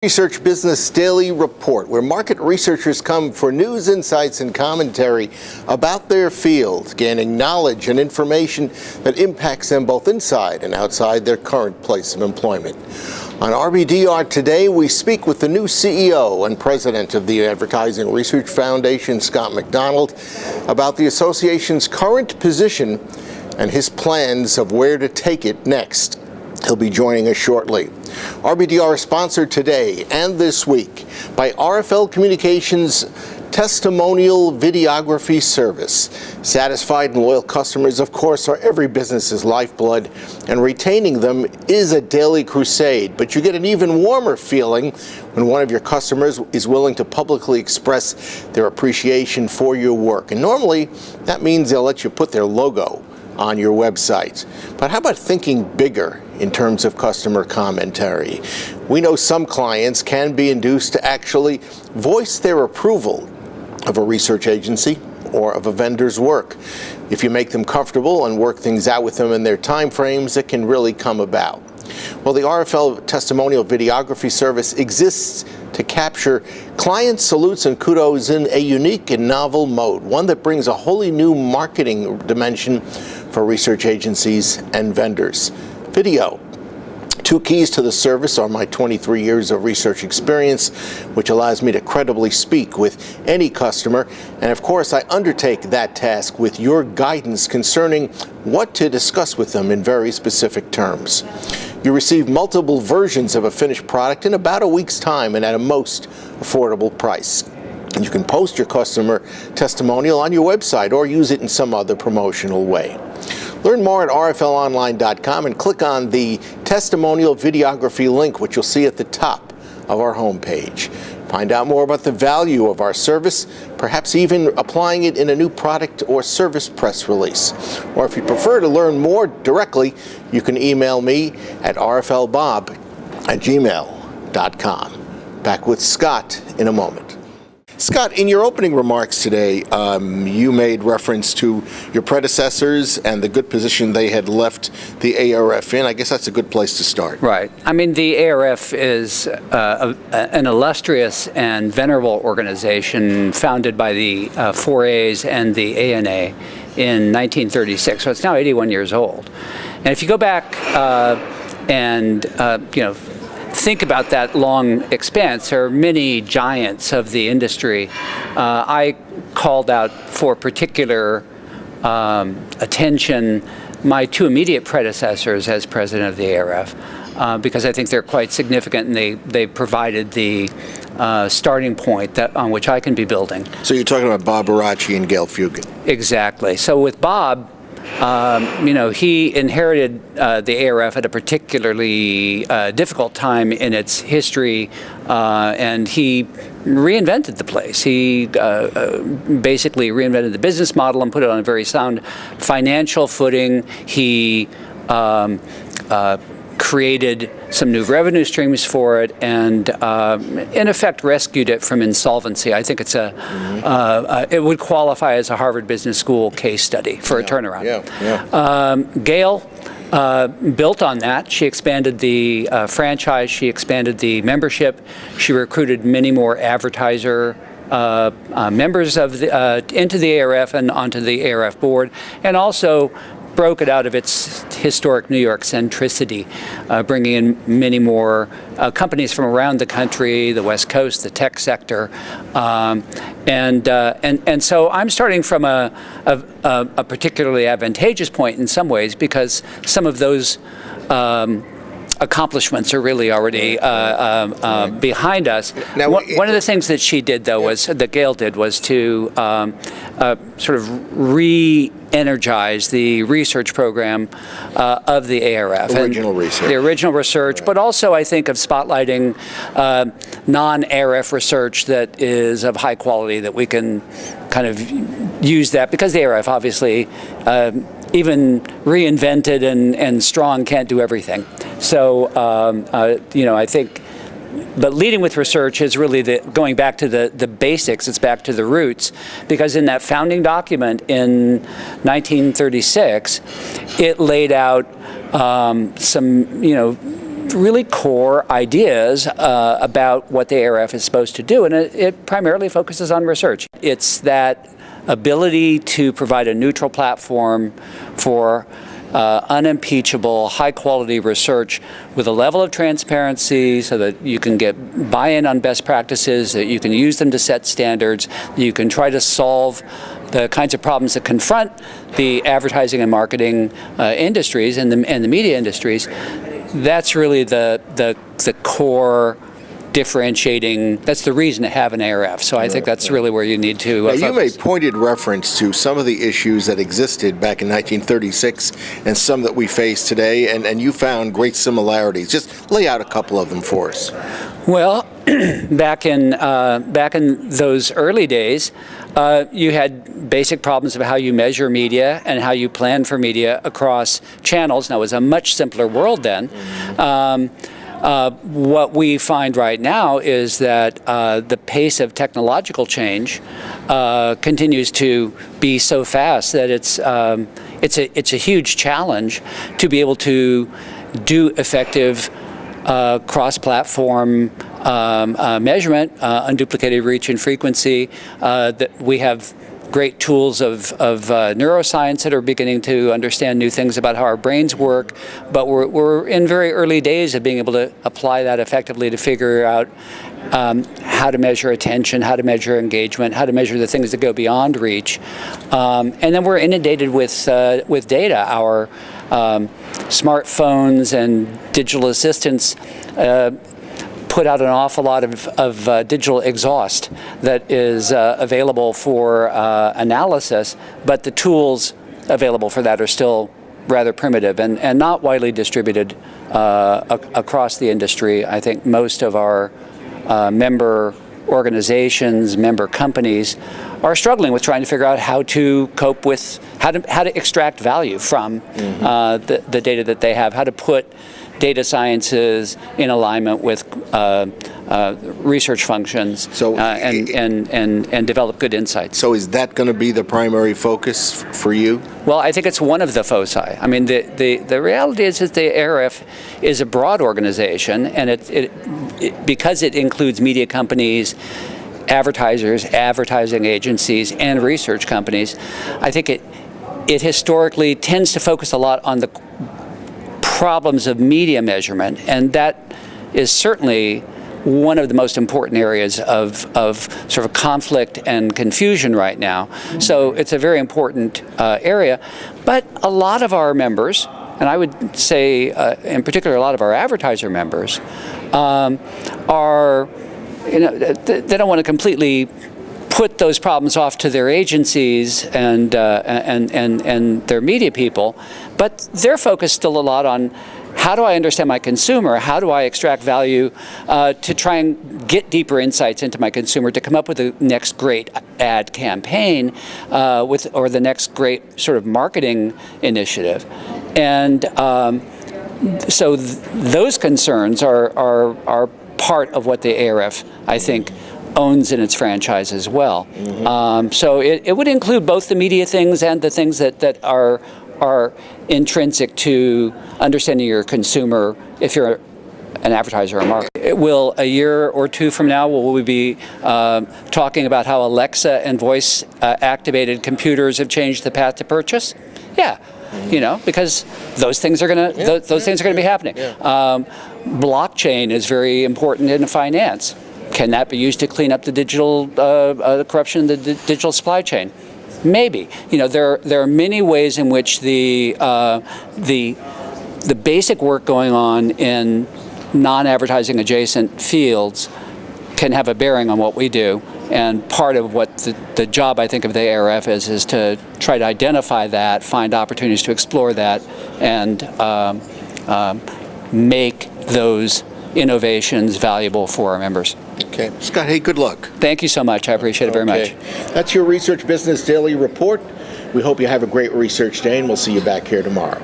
Research Business Daily Report, where market researchers come for news, insights, and commentary about their field, gaining knowledge and information that impacts them both inside and outside their current place of employment. On RBDR today, we speak with the new CEO and president of the Advertising Research Foundation, Scott McDonald, about the association's current position and his plans of where to take it next. He'll be joining us shortly. RBDR is sponsored today and this week by RFL Communications Testimonial Videography Service. Satisfied and loyal customers, of course, are every business's lifeblood, and retaining them is a daily crusade. But you get an even warmer feeling when one of your customers is willing to publicly express their appreciation for your work. And normally, that means they'll let you put their logo on your website. But how about thinking bigger in terms of customer commentary? We know some clients can be induced to actually voice their approval of a research agency or of a vendor's work. If you make them comfortable and work things out with them in their time frames, it can really come about. Well, the RFL Testimonial Videography Service exists to capture client salutes and kudos in a unique and novel mode, one that brings a wholly new marketing dimension for research agencies and vendors. Video. Two keys to the service are my 23 years of research experience, which allows me to credibly speak with any customer. And of course, I undertake that task with your guidance concerning what to discuss with them in very specific terms. You receive multiple versions of a finished product in about a week's time and at a most affordable price. And you can post your customer testimonial on your website or use it in some other promotional way. Learn more at rflonline.com and click on the testimonial videography link, which you'll see at the top of our homepage. Find out more about the value of our service, perhaps even applying it in a new product or service press release. Or if you prefer to learn more directly, you can email me at rflbob@gmail.com. Back with Scott in a moment. Scott, in your opening remarks today, you made reference to your predecessors and the good position they had left the ARF in. I guess that's a good place to start. Right. I mean, the ARF is an illustrious and venerable organization founded by the 4As and the ANA in 1936. So it's now 81 years old. And if you go back think about that long expanse, there are many giants of the industry. I called out for particular attention my two immediate predecessors as president of the ARF, because I think they're quite significant and they provided the starting point on which I can be building. So you're talking about Bob Baracci and Gail Fugan. Exactly. So with Bob, he inherited the ARF at a particularly difficult time in its history, and he reinvented the place. He basically reinvented the business model and put it on a very sound financial footing. He created some new revenue streams for it and, in effect, rescued it from insolvency. I think it's it would qualify as a Harvard Business School case study for a turnaround. Gail built on that. She expanded the franchise. She expanded the membership. She recruited many more advertiser members of into the ARF and onto the ARF board, and also broke it out of its historic New York centricity, bringing in many more companies from around the country, the West Coast, the tech sector, and so I'm starting from a particularly advantageous point in some ways, because some of those accomplishments are really already behind us. Now, one of the things that she did, though, that Gail did, was to sort of re-energize the research program of the ARF. The original research, but also I think of spotlighting non-ARF research that is of high quality, that we can kind of use that, because the ARF obviously even reinvented and strong can't do everything. So, I think, but leading with research is really going back to the basics. It's back to the roots, because in that founding document in 1936, it laid out some, really core ideas about what the ARF is supposed to do, and it primarily focuses on research. It's that ability to provide a neutral platform for unimpeachable, high-quality research with a level of transparency so that you can get buy-in on best practices, that you can use them to set standards, that you can try to solve the kinds of problems that confront the advertising and marketing industries and the media industries. That's really the core differentiating. That's the reason to have an ARF. So I think that's really where you need to focus. You made pointed reference to some of the issues that existed back in 1936 and some that we face today, and you found great similarities. Just lay out a couple of them for us. Well, back in those early days, you had basic problems of how you measure media and how you plan for media across channels. Now, it was a much simpler world then. What we find right now is that the pace of technological change continues to be so fast that it's a huge challenge to be able to do effective cross-platform measurement, unduplicated reach and frequency. That we have great tools of neuroscience that are beginning to understand new things about how our brains work, but we're in very early days of being able to apply that effectively to figure out how to measure attention, how to measure engagement, how to measure the things that go beyond reach. And then we're inundated with data. Our smartphones and digital assistants put out an awful lot of digital exhaust that is available for analysis, but the tools available for that are still rather primitive and not widely distributed across the industry. I think most of our member organizations, member companies are struggling with trying to figure out how to cope with, how to extract value from the data that they have, how to put data sciences in alignment with research functions, and develop good insights. So is that going to be the primary focus for you? Well, I think it's one of the foci. I mean, the reality is that the ARF is a broad organization, and it because it includes media companies, advertisers, advertising agencies, and research companies, I think it historically tends to focus a lot on the problems of media measurement, and that is certainly one of the most important areas of sort of conflict and confusion right now. So it's a very important area, but a lot of our members, and I would say in particular a lot of our advertiser members, are, they don't want to completely put those problems off to their agencies and their media people, but they're focused still a lot on how do I understand my consumer, how do I extract value to try and get deeper insights into my consumer, to come up with the next great ad campaign or the next great sort of marketing initiative. And so those concerns are part of what the ARF, I think, owns in its franchise as well. So it would include both the media things and the things that are intrinsic to understanding your consumer if you're an advertiser or marketer. Will a year or two from now, will we be talking about how Alexa and voice activated computers have changed the path to purchase? Yeah. Because those things are going to those things are going to be happening. Blockchain is very important in finance. Can that be used to clean up the digital corruption in the digital supply chain? Maybe. There are many ways in which the basic work going on in non-advertising adjacent fields can have a bearing on what we do. And part of what the job, I think, of the ARF is to try to identify that, find opportunities to explore that, and make those innovations valuable for our members. Okay. Scott, hey, good luck. Thank you so much. I appreciate it very much. That's your Research Business Daily Report. We hope you have a great research day, and we'll see you back here tomorrow.